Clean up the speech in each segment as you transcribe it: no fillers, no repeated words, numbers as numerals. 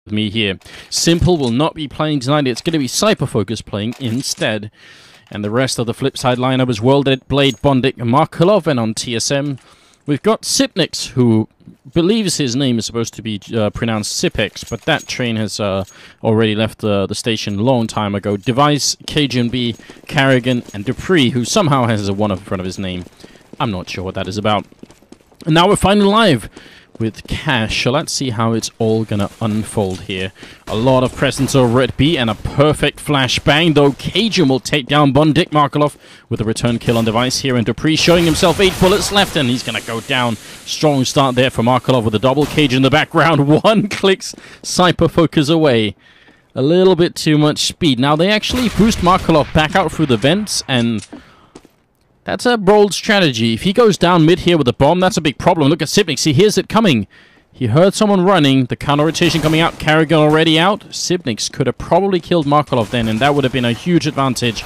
Me here. Simple will not be playing tonight. It's going to be Cyberfocus playing instead. And the rest of the Flipside lineup is Worlded, Blade, Bondik, Markelov, and on TSM, we've got Sipnix, who believes his name is supposed to be pronounced Sipex, but that train has already left the station a long time ago. Device, Cajun B, Carrigan, and Dupree, who somehow has a 1 in front of his name. I'm not sure what that is about. And now we're finally live with Cash, so let's see how it's all gonna unfold here. A lot of presence over at B and a perfect flashbang, though Cajun will take down Bondik Markelov with a return kill on Device here, and Dupree showing himself 8 bullets left, and he's gonna go down. Strong start there for Markelov with a double. Cajun in the background, 1 clicks Cyberfocus away. A little bit too much speed. Now they actually boost Markelov back out through the vents, and that's a bold strategy. If he goes down mid here with a bomb, that's a big problem. Look at Sipnix. He hears it coming. He heard someone running. The counter rotation coming out. Carrigan already out. Sipnix could have probably killed Markelov then, and that would have been a huge advantage.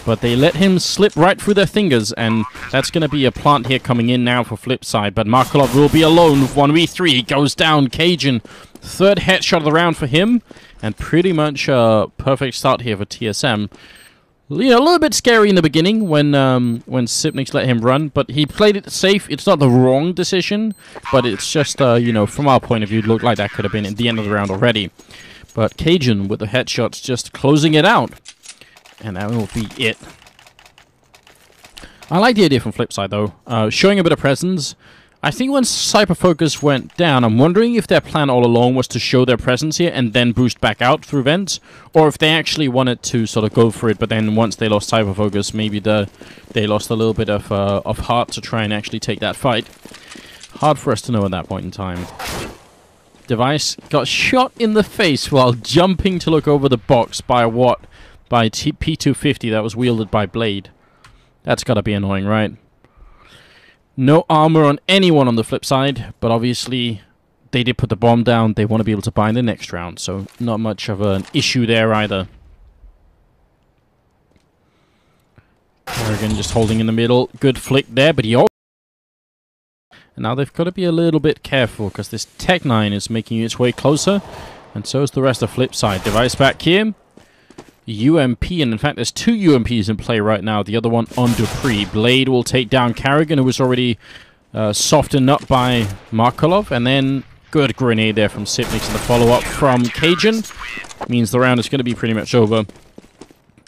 But they let him slip right through their fingers, and that's going to be a plant here coming in now for Flipside. But Markelov will be alone with 1v3. He goes down. Cajun, 3rd headshot of the round for him, and pretty much a perfect start here for TSM. You know, a little bit scary in the beginning when Sipnix let him run, but he played it safe. It's not the wrong decision, but it's just, you know, from our point of view, it looked like that could have been at the end of the round already. But Cajun with the headshots just closing it out, and that will be it. I like the idea from Flipside, though. Showing a bit of presence. I think when Cyberfocus went down, I'm wondering if their plan all along was to show their presence here and then boost back out through vents, or if they actually wanted to sort of go for it, but then once they lost Cyberfocus, maybe they lost a little bit of heart to try and actually take that fight. Hard for us to know at that point in time. Device got shot in the face while jumping to look over the box by what? By P250 that was wielded by Blade. That's gotta be annoying, right? No armor on anyone on the flip side, but obviously they did put the bomb down. They want to be able to buy in the next round, so not much of an issue there either. Carrigan just holding in the middle. Good flick there, but he also... And now they've got to be a little bit careful, because this Tech-9 is making its way closer, and so is the rest of Flipside. Device back here. UMP, and in fact there's 2 UMPs in play right now, the other one on Dupree. Blade will take down Carrigan, who was already softened up by Markelov, and then good grenade there from Sipnix, and the follow-up from Cajun means the round is going to be pretty much over.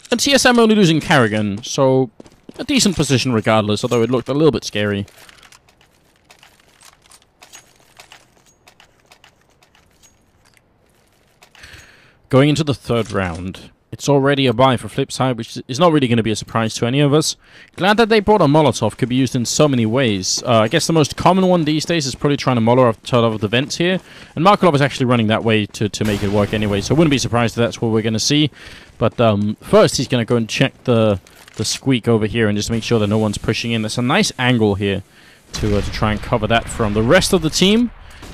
And TSM only losing Carrigan, so a decent position regardless, although it looked a little bit scary. Going into the 3rd round, it's already a buy for Flipside, which is not really going to be a surprise to any of us. Glad that they brought a Molotov, could be used in so many ways. I guess the most common one these days is probably trying to Molotov the vents here. And Markelov is actually running that way to make it work anyway, so I wouldn't be surprised if that's what we're going to see. But first he's going to go and check the squeak over here and just make sure that no one's pushing in. There's a nice angle here to try and cover that from the rest of the team.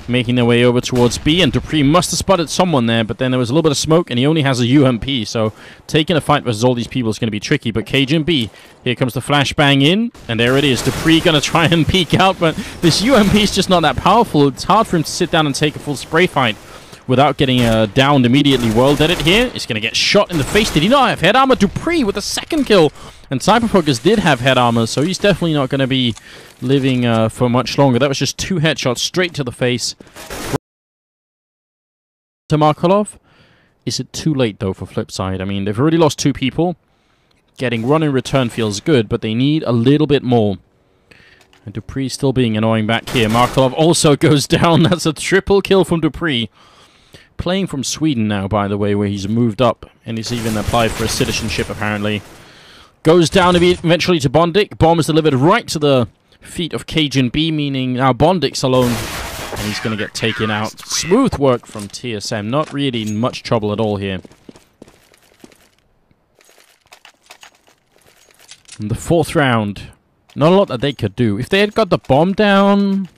Making their way over towards B, and Dupree must have spotted someone there, but then there was a little bit of smoke, and he only has a UMP, so taking a fight versus all these people is going to be tricky. But Cajun B, here comes the flashbang in, and there it is. Dupree going to try and peek out, but this UMP is just not that powerful. It's hard for him to sit down and take a full spray fight without getting downed immediately. Worlded it here. He's going to get shot in the face. Did he not have head armor? Dupree with a 2nd kill. And Cyberfocus did have head armor, so he's definitely not going to be living for much longer. That was just 2 headshots straight to the face. To Markelov. Is it too late, though, for Flipside? I mean, they've already lost 2 people. Getting run in return feels good, but they need a little bit more. And Dupree still being annoying back here. Markelov also goes down. That's a triple kill from Dupree. Playing from Sweden now, by the way, where he's moved up, and he's even applied for a citizenship, apparently. Goes down eventually to Bondik. Bomb is delivered right to the feet of Cajun B, meaning now Bondik's alone. And he's going to get taken out. Smooth work from TSM. Not really much trouble at all here. In the 4th round, not a lot that they could do. If they had got the bomb down,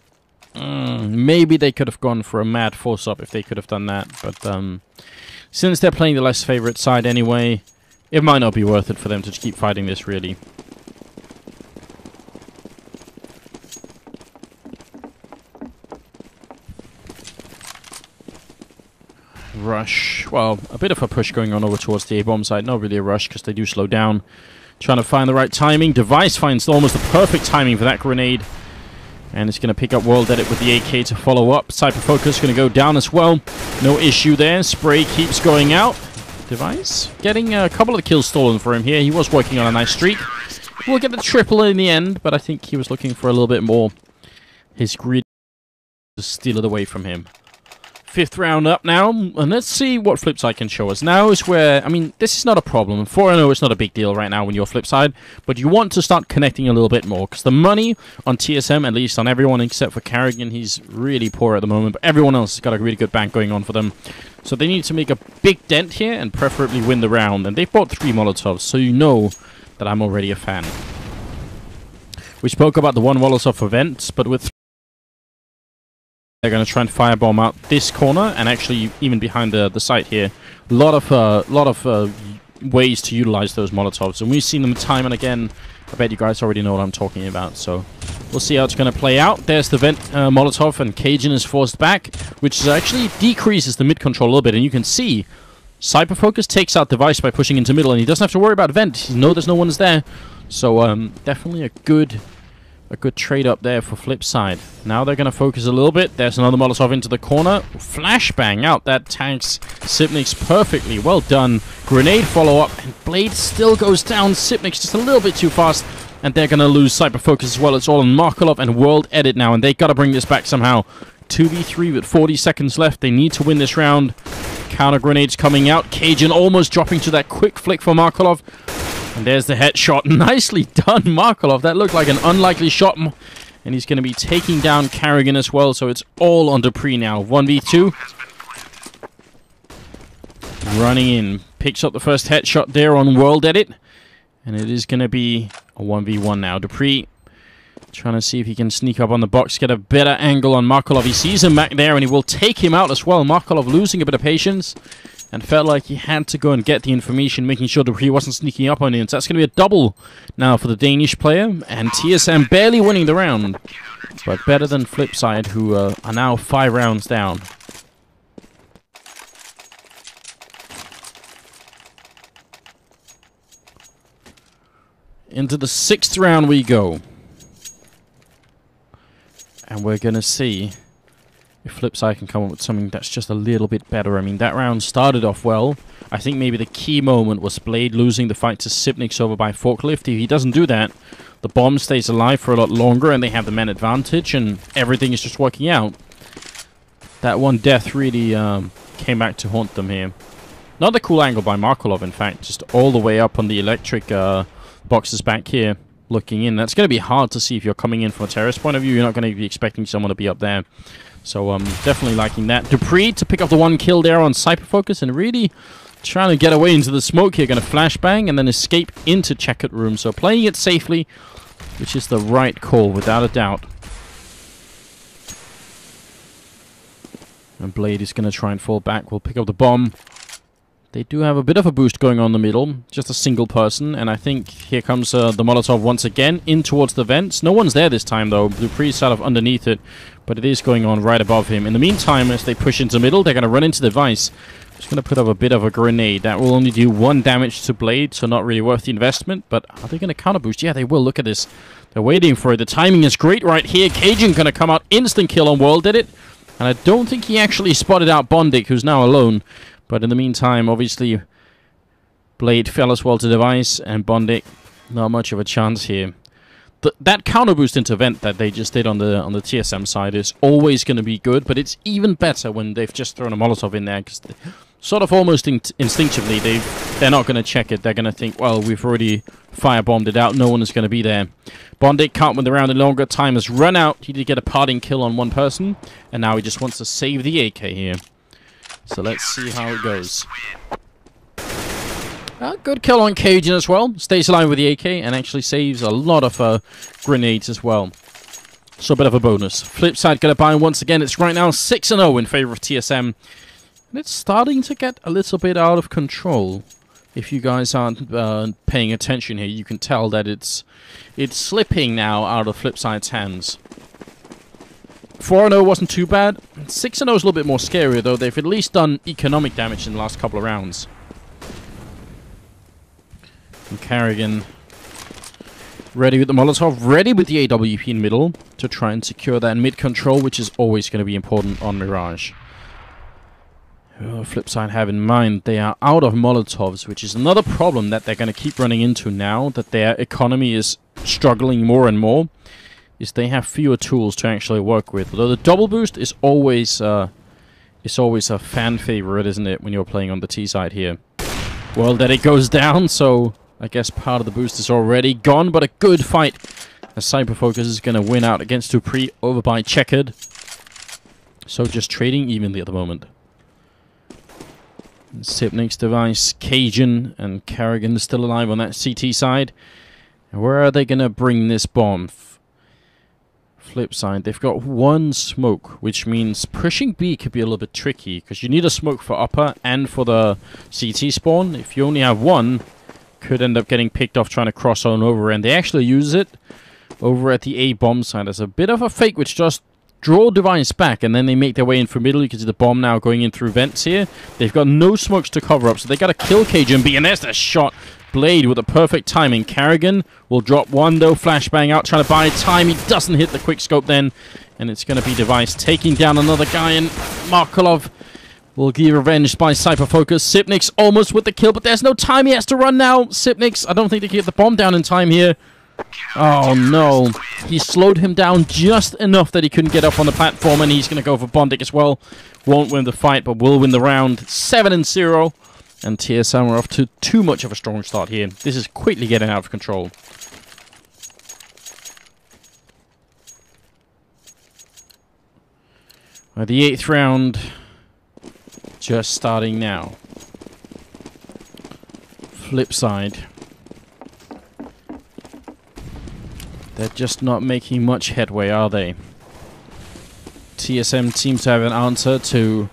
maybe they could have gone for a mad force-up if they could have done that. But since they're playing the less favorite side anyway, it might not be worth it for them to keep fighting this, really. rush. Well, a bit of a push going on over towards the A-bomb side. Not really a rush because they do slow down. Trying to find the right timing. Device finds almost the perfect timing for that grenade. And it's going to pick up World Edit with the AK to follow up. Cypher Focus going to go down as well. No issue there. Spray keeps going out. Device getting a couple of kills stolen for him here. He was working on a nice streak. We'll get the triple in the end, but I think he was looking for a little bit more. His greed to steal it away from him. 5th round up now, and let's see what Flipside can show us. Now is where, I mean, this is not a problem. 4-0 is not a big deal right now when you're Flipside, but you want to start connecting a little bit more, because the money on TSM, at least on everyone except for Carrigan, he's really poor at the moment, but everyone else has got a really good bank going on for them. So they need to make a big dent here, and preferably win the round. And they've bought 3 Molotovs, so you know that I'm already a fan. We spoke about the 1 Molotov event, but with they're going to try and firebomb out this corner, and actually even behind the site here. A lot of ways to utilize those Molotovs, and we've seen them time and again. I bet you guys already know what I'm talking about, so we'll see how it's going to play out. There's the vent Molotov, and Cajun is forced back, which is actually decreases the mid control a little bit, and you can see Cyber Focus takes out Device by pushing into middle, and he doesn't have to worry about vent. You know there's no one's there, so definitely a good trade up there for Flipside. Now they're going to focus a little bit. There's another Molotov into the corner. Flashbang out. That tanks Sipnix perfectly. Well done. Grenade follow-up, and Blade still goes down. Sipnix just a little bit too fast, and they're going to lose Cyber Focus as well. It's all on Markolov and World Edit now, and they got to bring this back somehow. 2v3 with 40 seconds left. They need to win this round. Counter grenades coming out. Cajun almost dropping to that quick flick for Markolov. And there's the headshot. Nicely done, Markolov. That looked like an unlikely shot. And he's going to be taking down Carrigan as well. So it's all on Dupree now. 1v2. Running in. Picks up the first headshot there on World Edit. And it is going to be a 1v1 now. Dupree trying to see if he can sneak up on the box. Get a better angle on Markolov. He sees him back there and he will take him out as well. Markolov losing a bit of patience. And felt like he had to go and get the information, making sure that he wasn't sneaking up on him. So that's going to be a double now for the Danish player. And TSM barely winning the round. But better than Flipside, who are now 5 rounds down. Into the 6th round we go. And we're going to see if Flipside can come up with something that's just a little bit better. I mean, that round started off well. I think maybe the key moment was Blade losing the fight to Sipnix over by forklift. If he doesn't do that, the bomb stays alive for a lot longer, and they have the man advantage, and everything is just working out. That one death really came back to haunt them here. Not a cool angle by Markolov, in fact. Just all the way up on the electric boxes back here, looking in. That's going to be hard to see if you're coming in from a terrace point of view. You're not going to be expecting someone to be up there. So definitely liking that. Dupree to pick up the 1 kill there on Cyber Focus, and really trying to get away into the smoke here. Going to flashbang and then escape into checkered room. So playing it safely, which is the right call without a doubt. And Blade is going to try and fall back. We'll pick up the bomb. They do have a bit of a boost going on in the middle. Just a single person. And I think here comes the Molotov once again in towards the vents. No one's there this time, though. Dupree's sort of underneath it. But it is going on right above him. In the meantime, as they push into middle, they're going to run into the Device. Just going to put up a bit of a grenade. That will only do 1 damage to Blade, so not really worth the investment. But are they going to counter boost? Yeah, they will. Look at this. They're waiting for it. The timing is great right here. Cajun going to come out. Instant kill on World Edit. And I don't think he actually spotted out Bondic, who's now alone. But in the meantime, obviously, Blade fell as well to Device, and Bondic, not much of a chance here. That counter boost into vent that they just did on the TSM side is always going to be good, but it's even better when they've just thrown a Molotov in there, because sort of almost instinctively they're not going to check it. They're going to think, well, we've already firebombed it out. No one is going to be there. Bondic can't win the round any longer. Time has run out. He did get a parting kill on 1 person, and now he just wants to save the AK here. So let's see how it goes. Good kill on Cajun as well. Stays alive with the AK and actually saves a lot of grenades as well. So a bit of a bonus. Flipside going to buy once again. It's right now 6-0 in favor of TSM. And it's starting to get a little bit out of control. If you guys aren't paying attention here, you can tell that it's slipping now out of Flipside's hands. 4-0 wasn't too bad. 6-0 is a little bit more scary, though. They've at least done economic damage in the last couple of rounds. And Carrigan ready with the Molotov, ready with the AWP in middle to try and secure that mid control, which is always going to be important on Mirage. Flipside have in mind they are out of Molotovs, which is another problem that they're going to keep running into now that their economy is struggling more and more, is they have fewer tools to actually work with. Although the double boost is always a fan favorite, isn't it, when you're playing on the T side here. Well, that it goes down, so I guess part of the boost is already gone, but a good fight as Cyberfocus is going to win out against Dupree over by Checkered. So just trading evenly at the moment. Sipnik's device, Cajun and Carrigan still alive on that CT side. And where are they going to bring this bomb? Flip side, they've got one smoke, which means pushing B could be a little bit tricky, because you need a smoke for upper and for the CT spawn. If you only have one, could end up getting picked off trying to cross on over, and they actually use it over at the A bomb side as a bit of a fake, which just draw device back, and then they make their way in for middle. You can see the bomb now going in through vents here. They've got no smokes to cover up, so they got to kill Cajun B, and there's the shot. Blade with the perfect timing. Carrigan will drop one though, flashbang out, trying to buy time. He doesn't hit the quick scope then, and it's going to be device taking down another guy, and Markolov will be revenged by Cyberfocus. Sipnik's almost with the kill, but there's no time. He has to run now. Sipnik's, I don't think they can get the bomb down in time here. Oh no, he slowed him down just enough that he couldn't get up on the platform, and he's going to go for Bondic as well. Won't win the fight, but will win the round. 7-0, and TSM are off to too much of a strong start here. This is quickly getting out of control. The 8th round just starting now. Flip side. They're just not making much headway, are they? TSM seems to have an answer to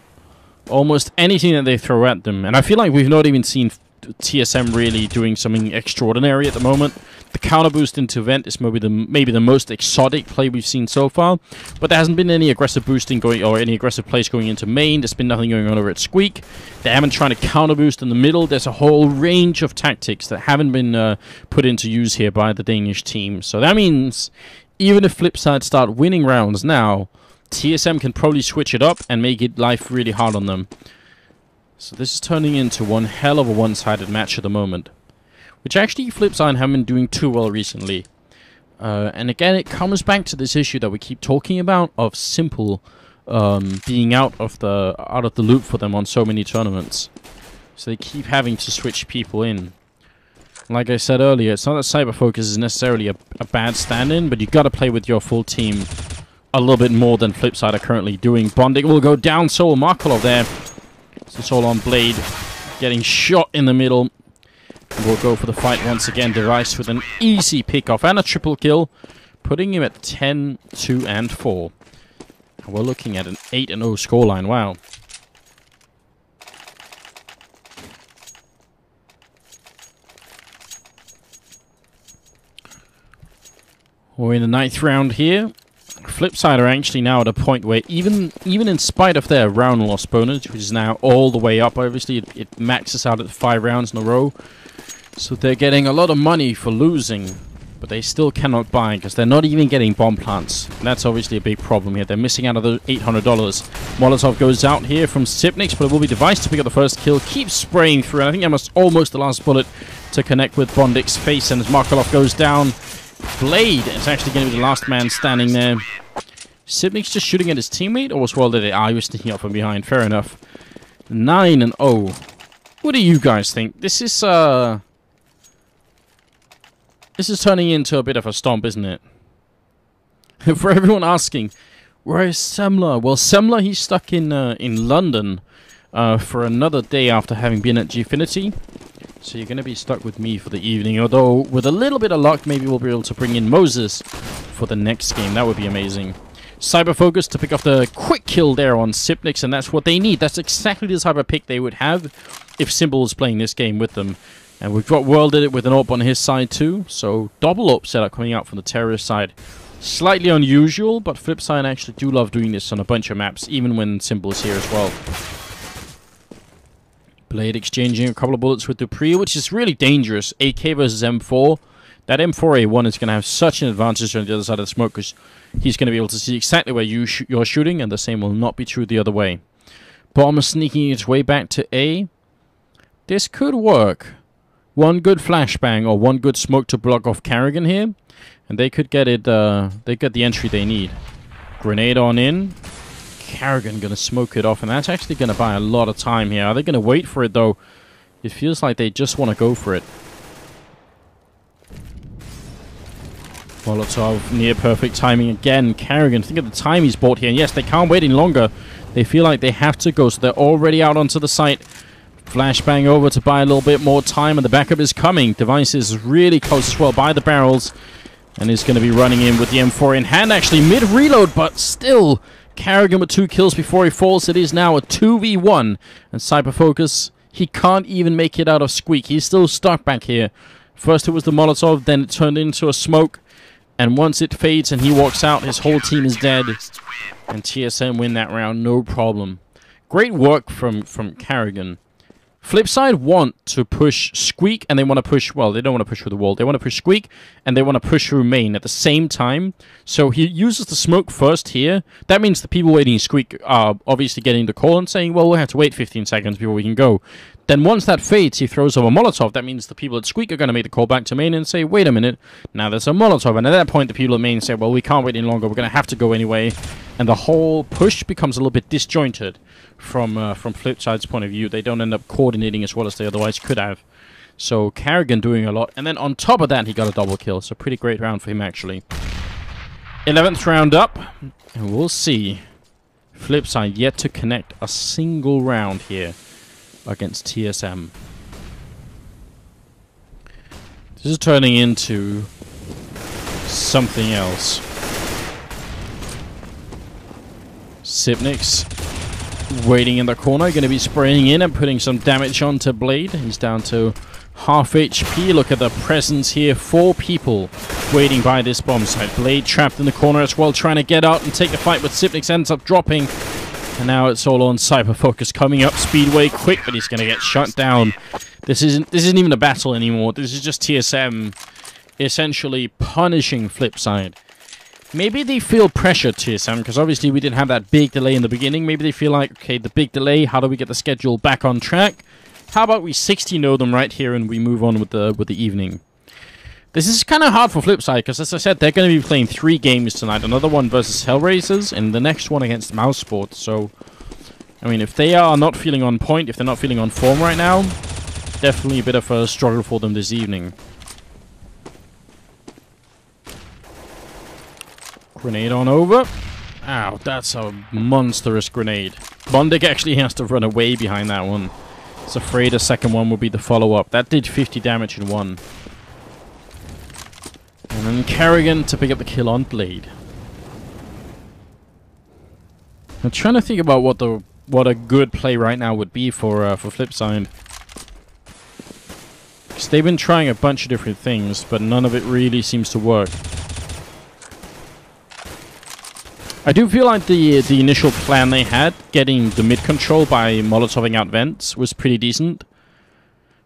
almost anything that they throw at them. And I feel like we've not even seen TSM really doing something extraordinary at the moment. The counter boost into vent is maybe the most exotic play we've seen so far. But there hasn't been any aggressive boosting going, or any aggressive plays going into main. There's been nothing going on over at Squeak. They haven't tried to counter boost in the middle. There's a whole range of tactics that haven't been put into use here by the Danish team. So that means even if Flipside start winning rounds now, TSM can probably switch it up and make it life really hard on them. So this is turning into one hell of a one-sided match at the moment, which actually Flipside haven't been doing too well recently. And again, it comes back to this issue that we keep talking about of Simple being out of the loop for them on so many tournaments. So they keep having to switch people in. Like I said earlier, it's not that Cyberfocus is necessarily a bad stand-in, but you got to play with your full team a little bit more than Flipside are currently doing. Bondic will go down, so will Markolov there. It's all on Blade, getting shot in the middle. We'll go for the fight once again. Device with an easy pick-off and a triple kill, putting him at 10, 2, and 4. And we're looking at an 8-0 scoreline. Wow. We're in the 9th round here. Flipside are actually now at a point where even in spite of their round loss bonus, which is now all the way up, obviously it maxes out at 5 rounds in a row. So they're getting a lot of money for losing, but they still cannot buy because they're not even getting bomb plants. And that's obviously a big problem here. They're missing out on the $800. Molotov goes out here from Sipnik's, but it will be Device to pick up the first kill. Keeps spraying through, and I think that was almost the last bullet to connect with Bondic's face, and as Markolov goes down, Blade is actually going to be the last man standing there. Sipnik's just shooting at his teammate, or was well did it? Ah, he was sneaking up from behind. Fair enough. 9-0. What do you guys think? This is turning into a bit of a stomp, isn't it? For everyone asking, where is Semler? Well, Semler, he's stuck in London for another day after having been at Gfinity. So you're going to be stuck with me for the evening. Although, with a little bit of luck, maybe we'll be able to bring in Moses for the next game. That would be amazing. Cyberfocus to pick off the quick kill there on Sipnik's, and that's what they need. That's exactly the type of pick they would have if Simple was playing this game with them. And we've got World did it with an AWP on his side too. So double AWP setup coming out from the terrorist side Slightly unusual, but Flipside actually do love doing this on a bunch of maps, even when Simple is here as well. Blade exchanging a couple of bullets with Dupree, which is really dangerous. AK versus M4. That M4A1 is going to have such an advantage on the other side of the smoke, because he's going to be able to see exactly where you're shooting, and the same will not be true the other way. Bomb sneaking its way back to A. This could work. One good flashbang or one good smoke to block off Carrigan here, and they could get it. They get the entry they need. Grenade on in. Carrigan gonna smoke it off, and that's actually gonna buy a lot of time here. Are they gonna wait for it though? It feels like they just want to go for it. Molotov, near perfect timing again. Carrigan, think of the time he's bought here. And yes, they can't wait any longer. They feel like they have to go, so they're already out onto the site. Flashbang over to buy a little bit more time, and the backup is coming. Device is really close as well by the barrels, and is going to be running in with the M4 in hand, actually mid-reload, but still, Carrigan with 2 kills before he falls. It is now a 2v1, and Cyberfocus, he can't even make it out of Squeak. He's still stuck back here. First it was the Molotov, then it turned into a smoke, and once it fades and he walks out, his whole team is dead, and TSM win that round, no problem. Great work from Carrigan. Flipside want to push Squeak, and they want to push, well, they don't want to push through the wall. They want to push Squeak, and they want to push through main at the same time. So he uses the smoke first here. That means the people waiting Squeak are obviously getting the call and saying, well, we'll have to wait 15 seconds before we can go. Then once that fades, he throws over a Molotov. That means the people at Squeak are going to make the call back to main and say, wait a minute, now there's a Molotov. And at that point, the people at main say, well, we can't wait any longer. We're going to have to go anyway. And the whole push becomes a little bit disjointed from Flipside's point of view. They don't end up coordinating as well as they otherwise could have. So Carrigan doing a lot. And then on top of that, he got a double kill. So pretty great round for him, actually. 11th round up. And we'll see. Flipside yet to connect a single round here against TSM. This is turning into something else. Sipnix waiting in the corner, going to be spraying in and putting some damage onto Blade. He's down to half HP. Look at the presence here. 4 people waiting by this bomb site. Blade trapped in the corner as well, trying to get out and take the fight, but Sipnix ends up dropping. And now it's all on Cyberfocus coming up Speedway quick, but he's going to get shut down. This isn't even a battle anymore. This is just TSM essentially punishing Flipside. Maybe they feel pressure, TSM, because obviously we didn't have that big delay in the beginning. Maybe they feel like, okay, the big delay, how do we get the schedule back on track? How about we 60-0 them right here and we move on with the evening? This is kind of hard for Flipside, because as I said, they're going to be playing 3 games tonight. Another one versus Hellraisers, and the next one against Mousesport. So, I mean, if they are not feeling on point, if they're not feeling on form right now, definitely a bit of a struggle for them this evening. Grenade on over. Ow, that's a monstrous grenade. Bondic actually has to run away behind that one. He's afraid a second one will be the follow-up. That did 50 damage in one. And then Carrigan to pick up the kill on Blade. I'm trying to think about what a good play right now would be for Flipside. Because they've been trying a bunch of different things, but none of it really seems to work. I do feel like the initial plan they had, getting the mid control by molotoving out vents, was pretty decent.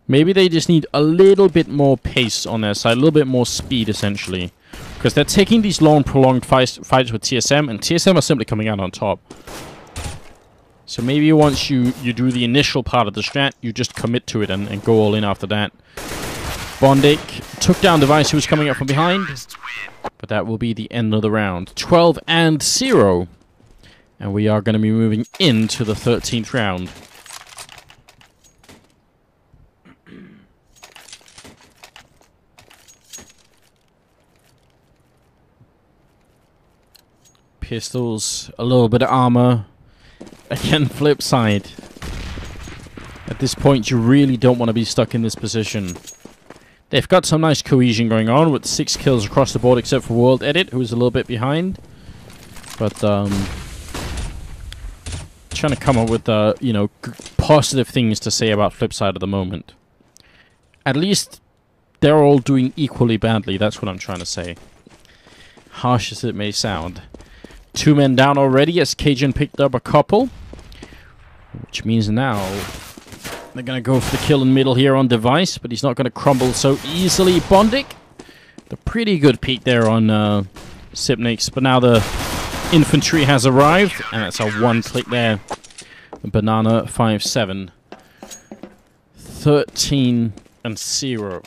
Maybe they just need a little bit more pace on their side, a little bit more speed, essentially. Because they're taking these long, prolonged fights with TSM, and TSM are simply coming out on top. So maybe once you do the initial part of the strat, you just commit to it and go all in after that. Bondic took down Device, who was coming up from behind. But that will be the end of the round. 12-0. And we are going to be moving into the 13th round. Pistols, a little bit of armor. Again, Flipside. At this point, you really don't want to be stuck in this position. They've got some nice cohesion going on with 6 kills across the board, except for World Edit, who's a little bit behind. But trying to come up with you know, positive things to say about Flipside at the moment. At least they're all doing equally badly. That's what I'm trying to say. harsh as it may sound. 2 men down already as Cajun picked up a couple. Which means now they're going to go for the kill in middle here on Device, but he's not going to crumble so easily. Bondic, the pretty good peek there on Sipnix, but now the infantry has arrived, and that's a 1-click there. Banana 5-7. 13-0.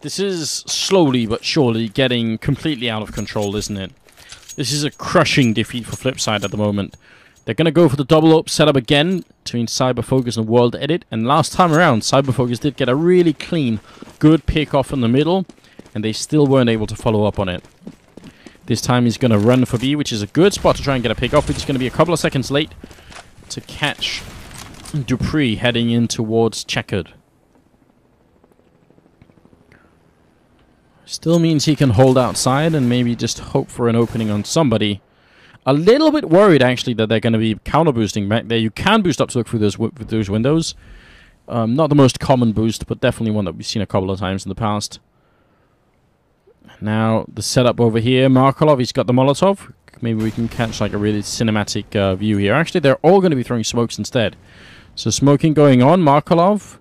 This is slowly but surely getting completely out of control, isn't it? This is a crushing defeat for Flipside at the moment. They're going to go for the double up setup again between Cyberfocus and World Edit. And last time around, Cyberfocus did get a really clean, good pick off in the middle. And they still weren't able to follow up on it. This time he's going to run for B, which is a good spot to try and get a pick off. It's going to be a couple of seconds late to catch Dupree heading in towards Checkered. Still means he can hold outside and maybe just hope for an opening on somebody. A little bit worried, actually, that they're going to be counter-boosting back there. You can boost up to look through those windows. Not the most common boost, but definitely one that we've seen a couple of times in the past. Now, the setup over here. Markolov, he's got the Molotov. Maybe we can catch like a really cinematic view here. Actually, they're all going to be throwing smokes instead. So smoking going on. Markolov.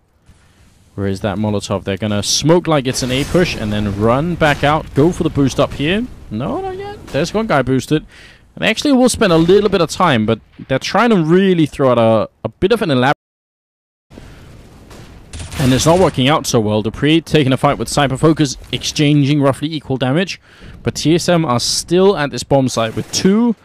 Where is that Molotov? They're going to smoke like it's an A push and then run back out. Go for the boost up here. No, not yet. There's one guy boosted. And they actually will spend a little bit of time, but they're trying to really throw out a bit of an elaborate... And it's not working out so well. Dupree taking a fight with Cyberfocus, exchanging roughly equal damage. But TSM are still at this bomb site with 2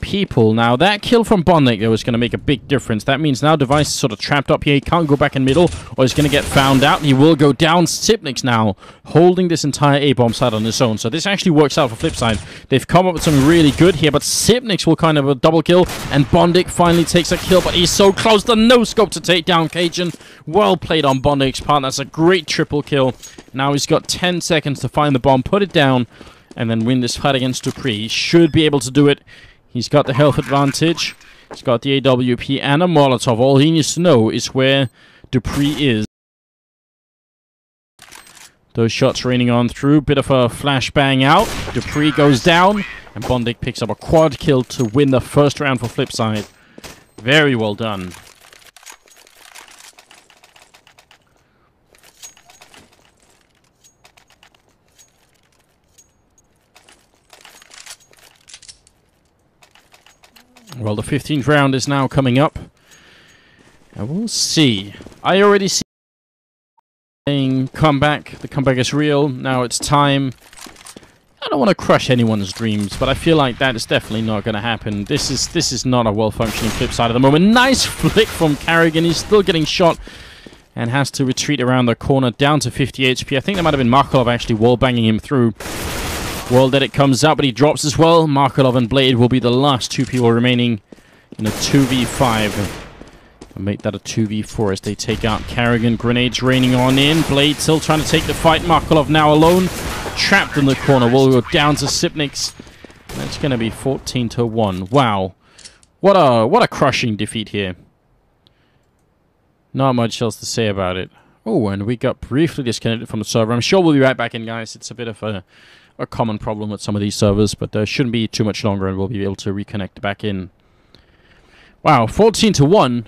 people. Now, that kill from Bondic there was going to make a big difference. That means now Device is sort of trapped up here. He can't go back in middle, or he's going to get found out. He will go down. Sipnix now holding this entire A-bomb site on his own. So this actually works out for Flipside. They've come up with something really good here, but Sipnix will kind of a double kill, and Bondic finally takes a kill, but he's so close. The no-scope to take down Cajun. Well played on Bondic's part. That's a great triple kill. Now he's got 10 seconds to find the bomb, put it down, and then win this fight against Dupree. He should be able to do it. He's got the health advantage. He's got the AWP and a Molotov. All he needs to know is where Dupree is. Those shots raining on through. Bit of a flashbang out. Dupree goes down. And Bondic picks up a quad kill to win the first round for Flipside. Very well done. Well, the 15th round is now coming up. And we'll see. I already see saying comeback. The comeback is real. Now it's time. I don't want to crush anyone's dreams, but I feel like that is definitely not going to happen. This is not a well-functioning Flipside at the moment. Nice flick from Carrigan. He's still getting shot and has to retreat around the corner down to 50 HP. I think that might have been Markolov actually wall-banging him through. World Edit comes out, but he drops as well. Markolov and Blade will be the last 2 people remaining in a 2v5. And make that a 2v4 as they take out Carrigan. Grenades raining on in. Blade still trying to take the fight. Markolov now alone. Trapped in the corner. Will go down to Sipnix. That's going to be 14-1. Wow. What a crushing defeat here. Not much else to say about it. Oh, and we got briefly disconnected from the server. I'm sure we'll be right back in, guys. It's a bit of a common problem with some of these servers, but shouldn't be too much longer and we'll be able to reconnect back in. Wow, 14-1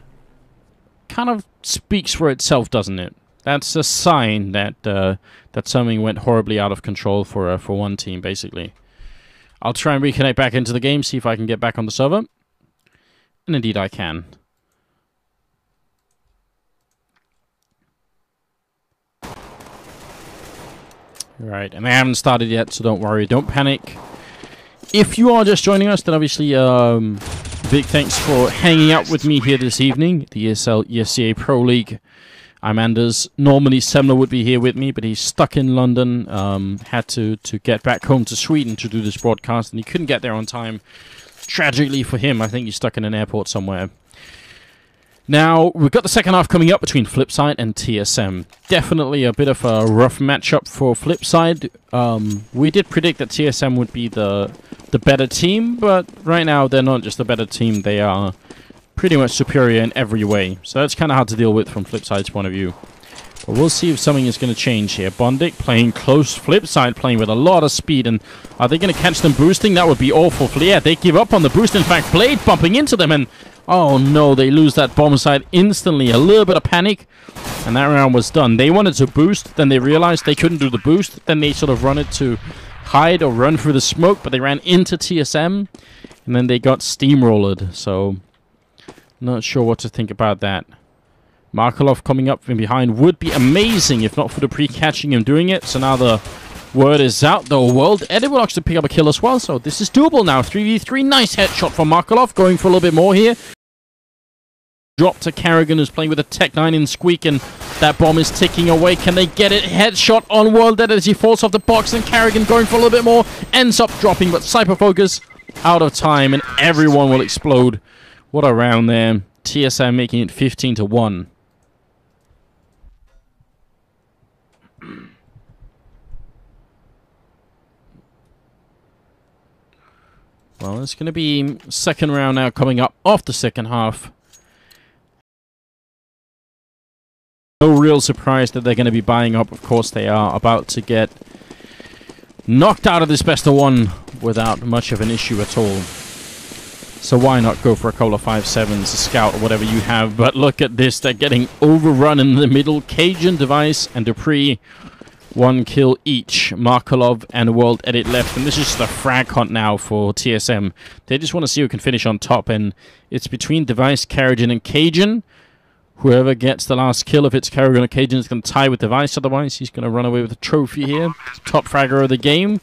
kind of speaks for itself, doesn't it? That's a sign that that something went horribly out of control for one team, basically. I'll try and reconnect back into the game, see if I can get back on the server. And indeed I can. Right, and they haven't started yet, so don't worry, don't panic. If you are just joining us, then obviously big thanks for hanging out with me here this evening. The ESL ESEA Pro League. I'm Anders. Normally Semler would be here with me, but he's stuck in London. Had to get back home to Sweden to do this broadcast, and he couldn't get there on time. Tragically for him, I think he's stuck in an airport somewhere. Now, we've got the second half coming up between Flipside and TSM. Definitely a bit of a rough matchup for Flipside. We did predict that TSM would be the better team, but right now they're not just the better team, they are pretty much superior in every way. So that's kind of hard to deal with from Flipside's point of view. But we'll see if something is going to change here. Bondic playing close, Flipside playing with a lot of speed. And are they going to catch them boosting? That would be awful. Yeah, they give up on the boost. In fact, Blade bumping into them. And oh no, they lose that bomb side instantly. A little bit of panic. And that round was done. They wanted to boost. Then they realized they couldn't do the boost. Then they sort of run it to hide or run through the smoke. But they ran into TSM. And then they got steamrolled. So not sure what to think about that. Markelov coming up from behind would be amazing if not for the pre-catching him doing it. So now the word is out. The World Edit will actually pick up a kill as well. So this is doable now. 3v3. Nice headshot from Markelov. Going for a little bit more here. Drop to Carrigan, who's playing with a Tech 9 in Squeak. And that bomb is ticking away. Can they get it? Headshot on World Edit as he falls off the box. And Carrigan going for a little bit more. Ends up dropping. But Cypher Focus out of time. And everyone will explode. What a round there. TSM making it 15-1. Well, it's going to be second round now coming up off the second half. No real surprise that they're going to be buying up. Of course, they are about to get knocked out of this best of one without much of an issue at all. So why not go for a couple of 5-7s, a scout, or whatever you have. But look at this. They're getting overrun in the middle. Cajun, Device, and Dupree. 1 kill each. Markelov and World Edit left. And this is just a frag hunt now for TSM. They just want to see who can finish on top. And it's between Device, Carrigan, and Cajun. Whoever gets the last kill, if it's Carrigan or Cajun, is going to tie with Device. Otherwise, he's going to run away with a trophy here. Top fragger of the game.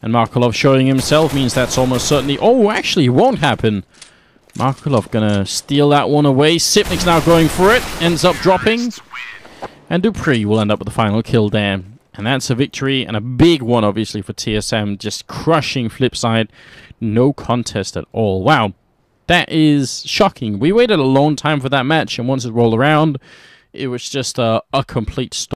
And Markelov showing himself means that's almost certainly... Oh, actually, it won't happen. Markelov going to steal that one away. Sipnik's now going for it. Ends up dropping. And Dupree will end up with the final kill there. And that's a victory, and a big one, obviously, for TSM. Just crushing Flipside. No contest at all. Wow. That is shocking. We waited a long time for that match, and once it rolled around, it was just a complete stop.